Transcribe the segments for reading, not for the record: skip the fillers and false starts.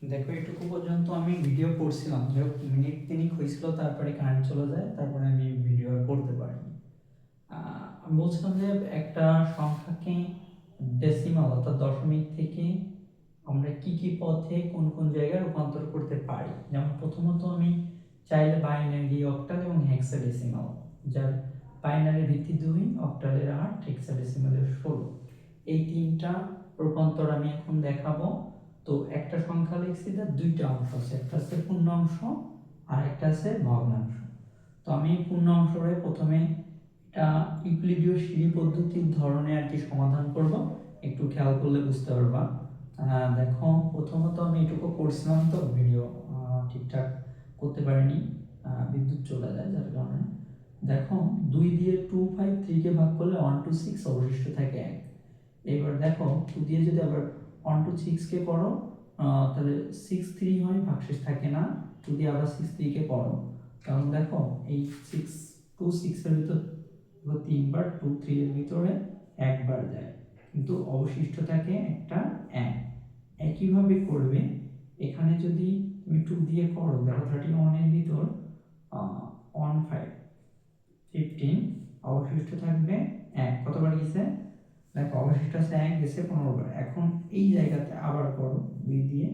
দেখো এটুকু পর্যন্ত আমি ভিডিও করছিলাম, যে মিনিট তিনিক হয়েছিল, তারপরে কারেন্ট চলে যায়, তারপরে আমি ভিডিও আর করতে পারিনি। আমি বলছিলাম যে একটা সংখ্যাকে ডেসিমাল অর্থাৎ দশমিক থেকে আমরা কি কি পথে কোন কোন জায়গায় রূপান্তর করতে পারি। যেমন প্রথমত আমি চাইলে বাইনারি, অক্টাল এবং হেক্সাডেসিমাল, যার বাইনারির ভিত্তি 2, অক্টালের 8, হেক্সাডেসিমালের 16, এই তিনটা রূপান্তর আমি এখন দেখাবো। তো একটা সংখ্যা লিখছি, তার দুইটা অংশ আছে, একটা আছে পূর্ণাংশ আর একটা আছে ভগ্নাংশ। তো আমি পূর্ণাংশরে প্রথমে এটা ইউক্লিডীয় সিঁড়ি পদ্ধতির ধরনে আর কি সমাধান করব, একটু খেয়াল করলে বুঝতে পারবা। দেখো প্রথমত আমি এটুকু করছিলাম, তো ভিডিও ঠিকঠাক করতে পারিনি, বিদ্যুৎ চলে যায় যার কারণে। দেখো 2 দিয়ে 2, 5, 3 কে ভাগ করলে 1 to 6 অবশিষ্ট থাকে 1। এবার দেখো 2 দিয়ে যদি আবার 1 to 6 কে করো, তাহলে 6 3 হয়, ভাগশেষ থাকে না। 2 দিয়ে আবার 6 3 কে করো, কারণ দেখো এই 6 2 6 এর ভিতর 3 বার, 2 3 এর ভিতরে একবার যায়, কিন্তু অবশিষ্ট থাকে একটা 1। একইভাবে করবে এখানে, যদি তুমি 2 দিয়ে করো, দেখো 31 এর ভিতর 1 5 15, অবশিষ্ট থাকবে 1। কতবার গেছে দেখো, অবশিষ্ট আছে 1, গেছে 15 বার। এখন এই জায়গাতে আবার করো 2 দিয়ে,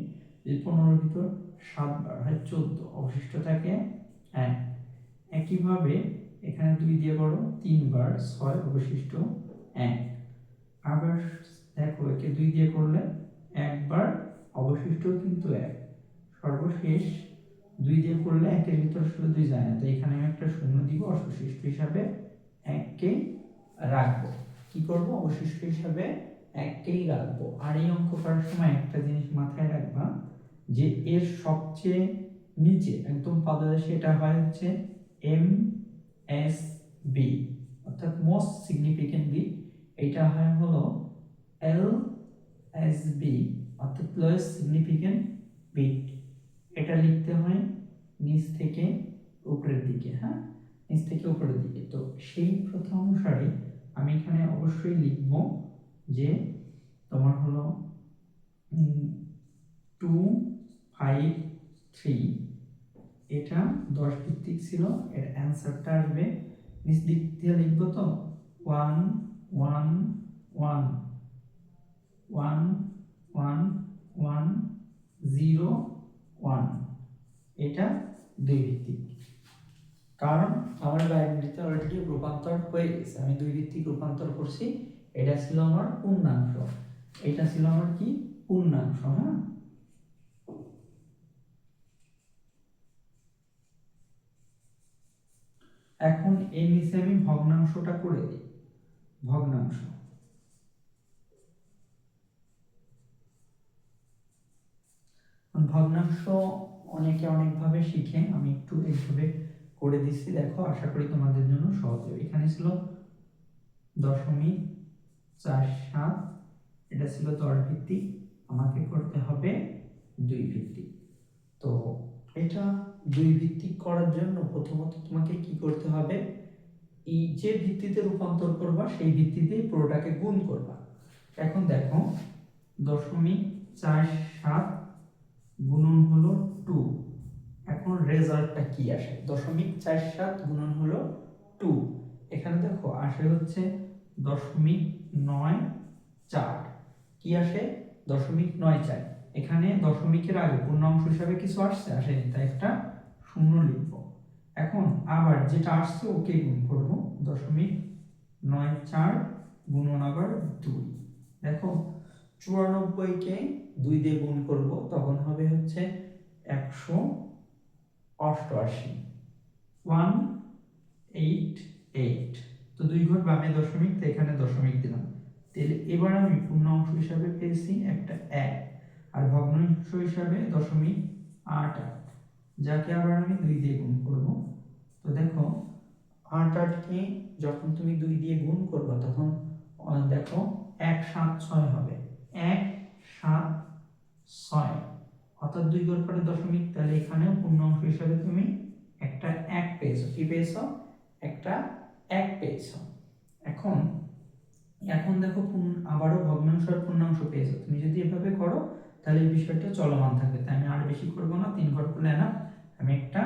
যদি 15 এর ভিতর 7 বার হয় 14, অবশিষ্ট থাকে 1। একইভাবে এখানে 2 দিয়ে করো 3 বার, 6, অবশিষ্ট 1। আবার দেখো একে 2 দিয়ে করলে একবার, অবশিষ্ট কিন্তু 1। সর্বশেষ 2 দিয়ে করলে 1 এর ভিতর আসলে 2 যায় না, তো এখানে আমি একটা শূন্য দিব, অবশিষ্ট হিসাবে 1 কে রাখবো। কি করব, অবশিষ্ট হিসাবে 1 কেই রাখবো। আর এই অঙ্ক করার সময় একটা জিনিস মাথায় রাখবা, যে এর সবচেয়ে নিচে একদম পাদদেশে এটা হয় হচ্ছে এম এস বি, অর্থাৎ মোস্ট সিগনিফিকেন্ট বিট। এটা হয় হলো এল এস বি, অর্থাৎ লোয়েস্ট সিগনিফিকেন্ট বিট। এটা লিখতে হয় নিচ থেকে উপরের দিকে, হ্যাঁ, নিচ থেকে উপরের দিকে। তো সেই প্রথা অনুসারে আমি এখানে অবশ্যই লিখব যে তোমার হলো 2 5 3, এটা 10 ভিত্তিক ছিল, এর অ্যান্সারটা আসবে নিচ দিক দিয়ে লিখব, তো 1 1 1 1 1 1 0 1, এটা 2 ভিত্তিক। কারণ আমার বাইনারিতে অলরেডি রূপান্তর হয়ে গেছে, আমি 2 ভিত্তিক রূপান্তর করছি। এটা ছিল আমার পূর্ণাংশ, এটা ছিল আমার কি পূর্ণাংশ। হ্যাঁ, এখন এর নিচে আমি ভগ্নাংশটা করে দিই। ভগ্নাংশ, ভগ্নাংশ অনেকে অনেকভাবে শিখে, আমি একটু এইভাবে করে দিচ্ছি, দেখো আশা করি তোমাদের জন্য সহজ হবে। এখানে ছিল 0.47, এটা ছিল 10 ভিত্তিক, আমাকে করতে হবে 2 ভিত্তিক। তো এটা 2 ভিত্তিক করার জন্য প্রথমত তোমাকে কি করতে হবে, এই যে ভিত্তিতে রূপান্তর করবা সেই ভিত্তিতে পুরোটাকে গুণ করবা। এখন দেখো 0.47 গুণন হলো 2, এখন রেজাল্টটা কি আসে, 0.47 গুণন হলো 2, এখানে দেখো আসে হচ্ছে 0.94, কি আসে 0.94। এখানে দশমিকের আগে পূর্ণাংশ হিসাবে কিছু আসছে, আসেনি, তাই একটা শূন্য লিখব। এখন আবার যেটা আসছে ওকে গুণ করব, 0.94 গুণন আবার 2, দেখো 94 কে 2 দিয়ে গুণ করব, তখন হবে হচ্ছে 188, 188। তো 2 ঘর বামে দশমিক, তো এখানে দশমিক দিলাম। তাহলে এবার আমি পূর্ণাংশ হিসাবে পেয়েছি একটা 1, আর ভগ্নাংশ হিসাবে 0.88, যাকে আবার আমি 2 দিয়ে গুণ করব। তো দেখো 8 কে যখন তুমি 2 দিয়ে গুণ করবে, তখন দেখো 176 হবে, 176, অর্থাৎ 2 ঘর পরে দশমিক, তাহলে এখানেও পূর্ণাংশ হিসাবে তুমি একটা 1 পেয়েছো। কি পেয়েছো, একটা 1 পেয়েছো। এখন এখন দেখো আবারও ভগ্নাংশ আর পূর্ণাংশ পেয়েছো, তুমি যদি এভাবে করো তাহলে এই বিষয়টা চলমান থাকে। তাই আমি আর বেশি করব না, 3 ঘর করলে না, আমি একটা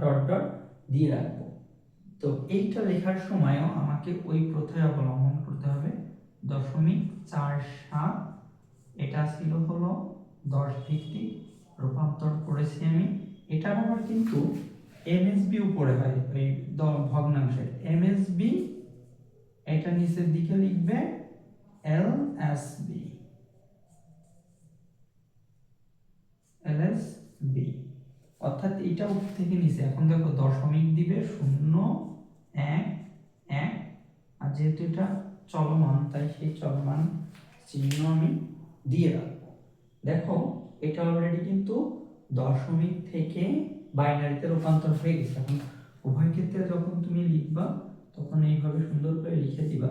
ডট ডট দিয়ে রাখবো। তো এইটা লেখার সময়ও আমাকে ওই প্রথা অবলম্বন করতে হবে। 0.47 এটা ছিল হলো 10 ভিত্তিক, রূপান্তর করেছি আমি। এটার আবার কিন্তু এমএসবি উপরে হয়, ওই ভগ্নাংশের এমএসবি, এটা নিচের দিকে লিখবে এলএসবি, এলএসবি, অর্থাৎ এটা উপর থেকে নিচে। এখন দেখো দশমিক দিবে 0 1 1, আর যেহেতু এটা চলমান তাই সেই চলমান চিহ্ন আমি দিয়ে রাখবো। দেখো এটা অলরেডি কিন্তু দশমিক থেকে বাইনারিতে রূপান্তর হয়ে গেছে। এখন উভয় ক্ষেত্রে যখন তুমি লিখবা তখন এইভাবে সুন্দর করে লিখে দিবা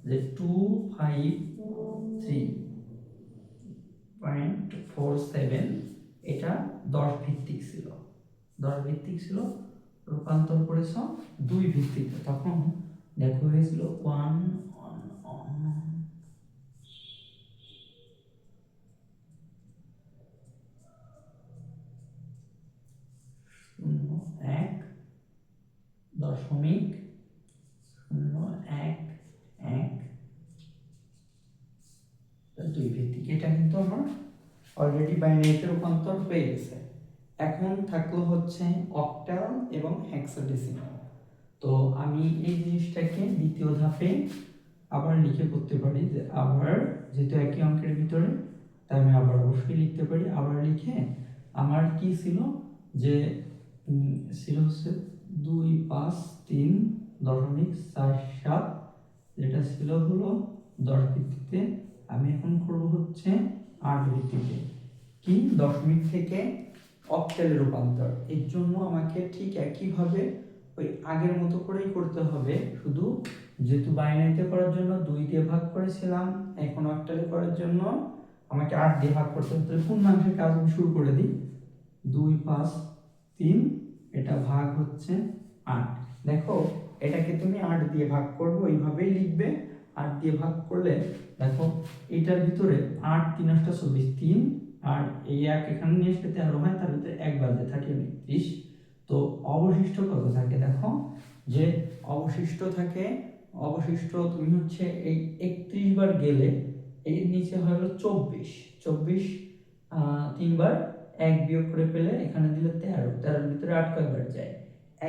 যে 253.47, এটা 10 ভিত্তিক ছিল, 10 ভিত্তিক ছিল, রূপান্তর করেছ 2 ভিত্তিতে, তখন দেখো হয়েছিল 1 1 দশমিক 011 2 ভিত্তিক। এটা কিন্তু আমার অলরেডি বাইনারিতে রূপান্তর হয়ে গেছে। এখন থাকলো হচ্ছে অক্টাল এবং হেক্সাডেসিমাল। তো আমি এই জিনিসটাকে দ্বিতীয় ধাপে আবার লিখে করতে পারি, যে আবার যেহেতু একই অঙ্কের ভিতরে, তাই আমি আবার অবশ্যই লিখতে পারি। আবার লিখে আমার কি ছিল, যে ছিল হচ্ছে 253.47, যেটা ছিল হলো 10 ভিত্তিতে। আমি এখন করব হচ্ছে 8 ভিত্তিতে, কি দশমিক থেকে অক্টালে রূপান্তর। এর জন্য আমাকে ঠিক একইভাবে ওই আগের মতো করেই করতে হবে, শুধু যেহেতু বাইনারিতে করার জন্য 2 দিয়ে ভাগ করেছিলাম, এখন অক্টালে করার জন্য আমাকে 8 দিয়ে ভাগ করতে হবে। তাহলে পূর্ণাংশের কাজ আমি শুরু করে দিই। 2 5 3, এটা ভাগ হচ্ছে 8। দেখো এটাকে তুমি 8 দিয়ে ভাগ করবে, ওইভাবেই লিখবে। 8 দিয়ে ভাগ করলে দেখো এটার ভিতরে 8 3 8 24, 3 আর এই 1 এখানে নিয়ে আসলে 13 হয়, তার ভিতরে 1 বাজে থাকে 29। তো অবশিষ্ট কত থাকে, দেখো যে অবশিষ্ট থাকে, অবশিষ্ট তুমি হচ্ছে এই 31 বার গেলে এর নিচে হলো 24, 24 3 বার 1 বিয়োগ করে ফেলে এখানে দিলে 13, 13 এর ভিতরে 8 কয়বার যায়,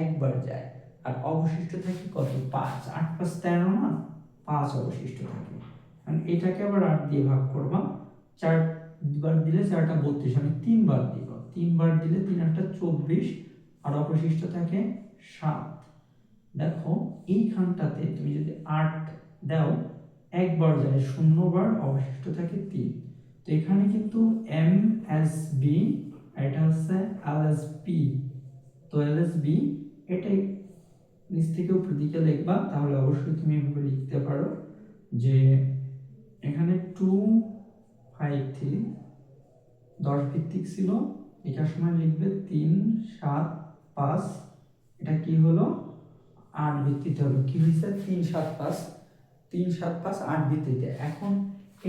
একবার যায়। আর অবশিষ্ট থাকে কত, 5, 8 5 13 না, 5 অবশিষ্ট থাকে। কারণ এটাকে আবার 8 দিয়ে ভাগ করবা, 4 বার দিলে 4টা 32, আমি 3 বার দিব, 3 বার দিলে 3 8টা 24, আর অবশিষ্ট থাকে 7। দেখো এইখানটাতে তুমি যদি 8 দাও, একবার যায় 0 বার, অবশিষ্ট থাকে 3। তো এখানে কিন্তু এম এস বি, এটা হচ্ছে এল এস পি। তো এল এস বি এটাই নিচ থেকে উপর দিকে লিখবা, তাহলে অবশ্যই তুমি এভাবে লিখতে পারো যে এখানে 253 10 ভিত্তিক ছিল, এটার সময় লিখবে 3 7 5, এটা কি হলো 8 ভিত্তিতে হলো, কি হয়েছে 3 7 5, 3 7 5 8 ভিত্তিতে। এখন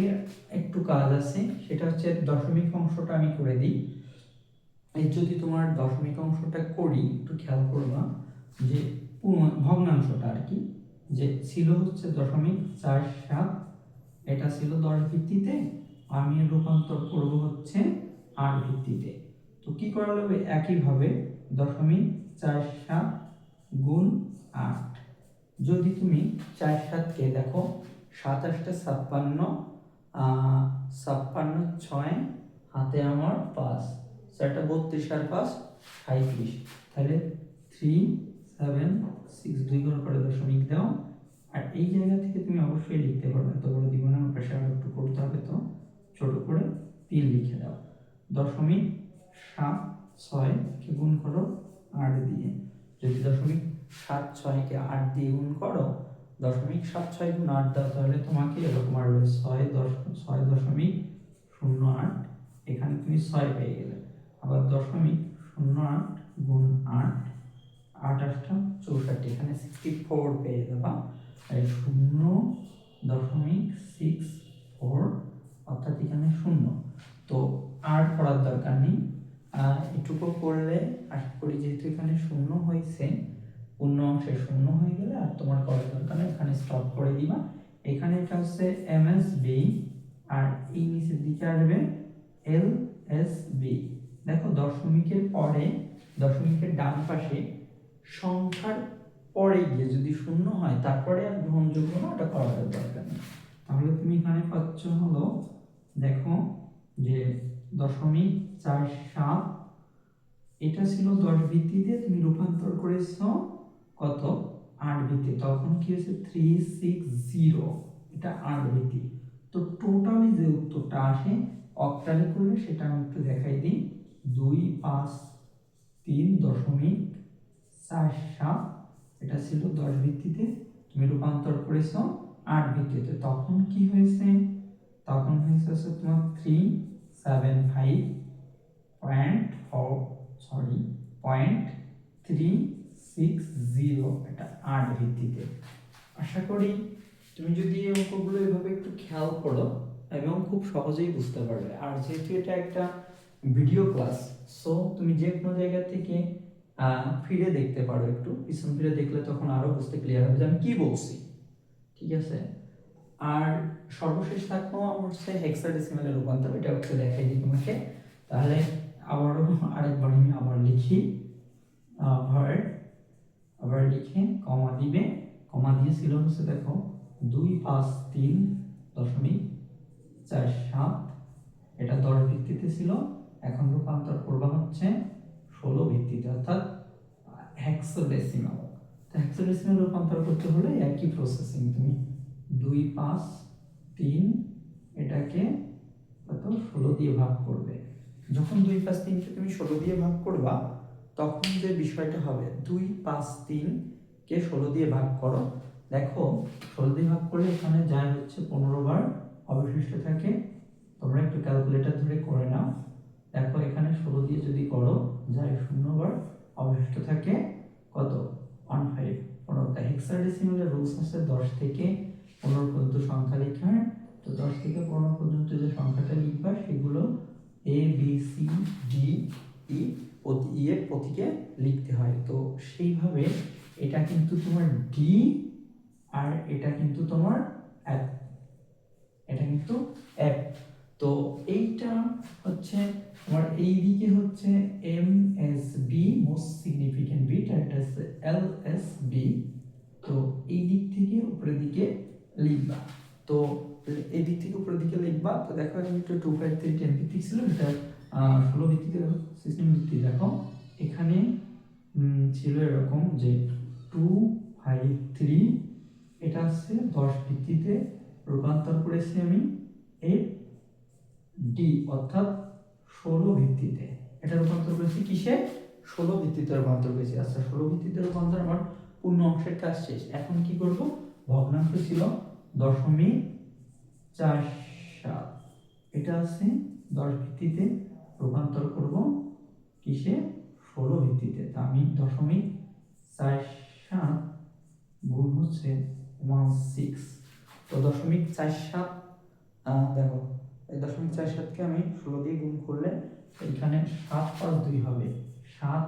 এর একটু কাজ আছে, সেটা হচ্ছে দশমিক অংশটা আমি করে দিই। এই যদি তোমার দশমিক অংশটা করি, একটু খেয়াল করবা যে ভগ্নাংশটা আর কি, যে ছিল হচ্ছে 0.47, এটা ছিল 10 ভিত্তিতে, আমি রূপান্তর করব হচ্ছে 8 ভিত্তিতে। তো কি করা যাবে, একইভাবে 0.47 গুণ 8। যদি তুমি 4 7 কে দেখো, 7 8 56, 56 6, হাতে আমার 5, 4টা 32 আর 5 37, তাহলে 3 7 6, 2 ঘর করে দশমিক দাও। আর এই জায়গা থেকে তুমি অবশ্যই লিখতে পারবে, এত বড় দিব না, পাশে আর একটু করতে হবে, তো ছোট করে 3 লিখে দাও। 0.7 6 কে গুণ করো 8 দিয়ে, যদি 0.7 6 কে 8 দিয়ে গুণ করো, 0.7 6 গুণ 8 দাও, তাহলে তোমাকে এরকম আসবে 6.08। এখানে তুমি 6 পেয়ে গেলে। আবার 0.08 গুণ 8, 8 8 64, এখানে 64 পেয়ে যাবা। 0.64, অর্থাৎ এখানে 0। তো আর করার দরকার নেই, এটুকু করলে আশা করি, যেহেতু এখানে শূন্য হয়েছে, পূর্ণ অংশে শূন্য হয়ে গেলে আর তোমার করার দরকার নেই, এখানে স্টপ করে দিবা। এখানে এটা হচ্ছে MSB, আর এই নিচের দিকে আসবে LSB। দেখো দশমিকের পরে, দশমিকের ডান পাশে সংখ্যার পরে গিয়ে যদি শূন্য হয় তারপরে আর গ্রহণযোগ্য না, ওটা করার দরকার নেই। তাহলে তুমি এখানে পাচ্ছ হলো, দেখো যে 0.47, এটা ছিল 10 ভিত্তিতে, তুমি রূপান্তর করেছো কত, 8 ভিত্তি, তখন কি হয়েছে 360, এটা 8 ভিত্তি। তো টোটালি যে উত্তরটা আসে অক্টালে করলে সেটা আমি একটু দেখাই দিই। 253.47, এটা ছিল 10 ভিত্তিতে, তুমি রূপান্তর করেছো 8 ভিত্তিতে, তখন কি হয়েছে, তখন হয়েছে তোমার 375.360, এটা 8 ভিত্তিতে। আশা করি তুমি যদি এই অঙ্কগুলো এভাবে একটু খেয়াল করো এবং খুব সহজেই বুঝতে পারবে। আর যেহেতু এটা একটা ভিডিও ক্লাস, সো তুমি যে কোনো জায়গা থেকে ফিরে দেখতে পারো, একটু পিছন ফিরে দেখলে তখন আরো বুঝতে ক্লিয়ার হবে যে আমি কি বলছি, ঠিক আছে। আর সর্বশেষ থাকবো আমার হচ্ছে হেক্সাডেসিমালে রূপান্তর, এটা একটু দেখাই দিই তোমাকে। তাহলে আবারও আরেকবার আমি আবার লিখি, আবার লিখে কমা দিবে, কমা দিয়েছিল হচ্ছে দেখো 253.47, এটা 10 ভিত্তিতে ছিল, এখন রূপান্তর করবা হচ্ছে 16 ভিত্তিতে, অর্থাৎ হেক্সাডেসিমাল। তো হেক্সাডেসিমাল রূপান্তর করতে হলে একই প্রসেসিং, তুমি 253 এটাকে কত 16 দিয়ে ভাগ করবে। যখন 253কে তুমি 16 দিয়ে ভাগ করবা, তখন যে বিষয়টা হবে 253 কে 16 দিয়ে ভাগ করো, দেখো 16 দিয়ে ভাগ করলে এখানে যায় হচ্ছে 15 বার, অবশিষ্ট থাকে, তোমরা একটু ক্যালকুলেটর ধরে করে নাও। দেখো এখানে 16 দিয়ে যদি করো যায় 0 বার, অবশিষ্ট থাকে কত 15। পনেরোটা হেক্সাডেসিমালের রুলস আছে 10 থেকে 15 পর্যন্ত সংখ্যা লেখার। তো 10 থেকে 15 পর্যন্ত যে সংখ্যাটা লিখবা সেগুলো A B C D E এর প্রতীকে লিখতে হয়। তো সেইভাবে এটা কিন্তু তোমার D, আর এটা কিন্তু তোমার F, এটা কিন্তু F। তো এইটা হচ্ছে তোমার এই দিকে হচ্ছে MSB, মোস্ট সিগনিফিকেন্ট বিট, আর এটা হচ্ছে LSB। তো এই দিক থেকে উপরের দিকে লিখবা, তো এই দিক থেকে উপরের দিকে লিখবা। তো দেখো আমি একটু 253 10 ভিত্তিক ছিল, এটা 16 ভিত্তিতে সিস্টেম ভিত্তি। দেখো এখানে ছিল এরকম যে 253, এটা হচ্ছে 10 ভিত্তিতে রূপান্তর করেছি আমি FD, অর্থাৎ 16 ভিত্তিতে, এটা রূপান্তর করেছি কিসে, 16 ভিত্তিতে রূপান্তর করেছি। আচ্ছা 16 ভিত্তিতে রূপান্তর আমার পূর্ণ অংশের কাজ শেষ, এখন কি করব, ভগ্নাংশ ছিল 0.47, এটা আছে 10 ভিত্তিতে রূপান্তর করব কিসে, 16 ভিত্তিতে। তা আমি 0.47 গুণ হচ্ছে 16, তো 0.47, দেখো এই 0.47কে আমি 16 দিয়ে গুণ করলে এখানে 7 5 2 হবে, 7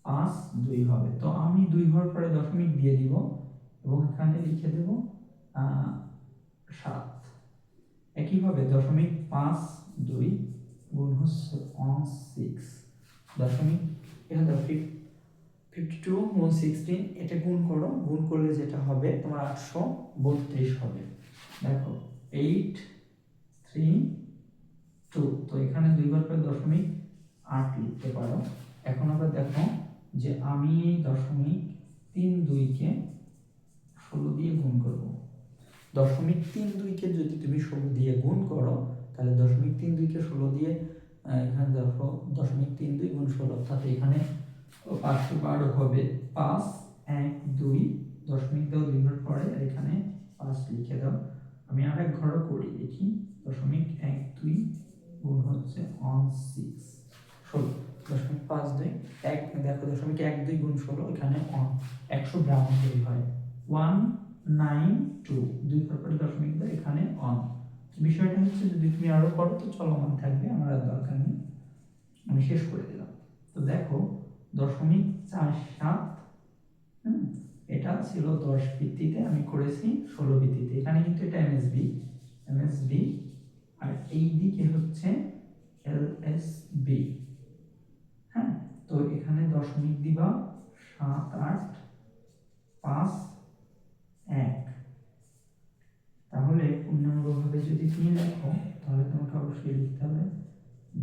5 2 হবে। তো আমি 2 হওয়ার পরে দশমিক দিয়ে দিব এবং এখানে লিখে দেব 7। একইভাবে 0.52 গুণ হচ্ছে 16, দশমিক এখানে 52 গুণ 16, এটা গুণ করো, গুণ করলে যেটা হবে তোমার 832 হবে। দেখো 8 3 2, তো এখানে 2 বার পরে 0.8 লিখতে পারো। এখন আবার দেখো যে আমি এই 0.32 কে 16 দিয়ে গুণ করব। 0.32 কে যদি তুমি 16 দিয়ে গুণ করো, তাহলে 0.32 কে 16 দিয়ে এখানে দেখো 0.32 গুণ 16, অর্থাৎ এখানে 512 হবে, 5 1 2, দশমিক দাও 2 ঘর পরে, আর এখানে 5 লিখে দাও। আমি আরেক ঘরও করি দেখি, 0.12 গুণ হচ্ছে 16, 0.52 এক, দেখো 0.12 গুণ 16, এখানে 192 হয়, 192, 2 ঘর পরে দশমিক দাও, এখানে 1, বিষয়টা হচ্ছে যদি তুমি আরো করো তো চলমান থাকবে, আমার আর দরকার নেই, আমি শেষ করে দিলাম। তো দেখো 0.47, এটা ছিল 10 ভিত্তিতে, আমি করেছি 16 ভিত্তিতে। এখানে কিন্তু এটা এমএসবি, আর এই দিকে হচ্ছে এলএসবি। হ্যাঁ, তো এখানে দশমিক দিবা 78551। তাহলে পূর্ণাঙ্গভাবে যদি তুমি লেখো তাহলে তোমাকে অবশ্যই লিখতে হবে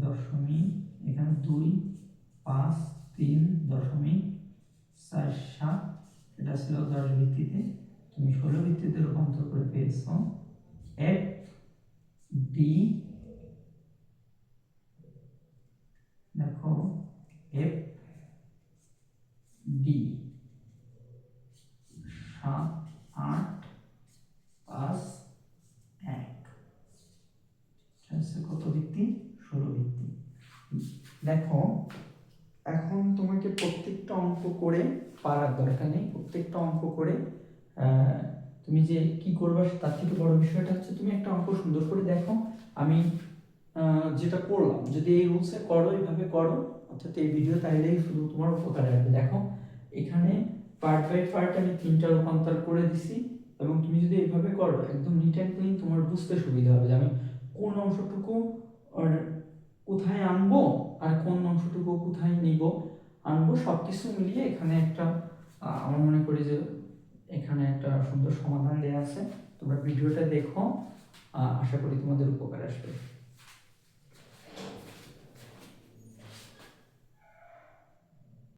দশমিক, এখানে 253.47, এটা ছিল 10 ভিত্তিতে, তুমি 16 ভিত্তিতে রূপান্তর করে পেয়েছো এফ ডি। দেখো এফ ডি 78551, কত ভিত্তি? 16 ভিত্তি। দেখো এখন তোমাকে প্রত্যেকটা অঙ্ক করে পারার দরকার নেই, প্রত্যেকটা অঙ্ক করে তুমি যে কি করবে তার থেকে বড় বিষয়টা হচ্ছে তুমি একটা অঙ্ক সুন্দর করে দেখো। আমি যেটা করলাম যদি এই রুলসে করো, এইভাবে করো, অর্থাৎ এই ভিডিও তাইলেই শুধু তোমার উপকারে আসবে। দেখো এখানে পার্ট বাই পার্ট আমি 3টা রূপান্তর করে দিছি, এবং তুমি যদি এইভাবে করো একদম নিট অ্যান্ড ক্লিন, তোমার বুঝতে সুবিধা হবে যে আমি কোন অংশটুকু কোথায় আনবো আর কোন অংশটুকু কোথায় নিব আনবো, সবকিছু মিলিয়ে এখানে একটা আমার মনে করি যে এখানে একটা সুন্দর সমাধান দেওয়া আছে। তোমরা ভিডিওটা দেখো, আশা করি তোমাদের উপকার আসবে।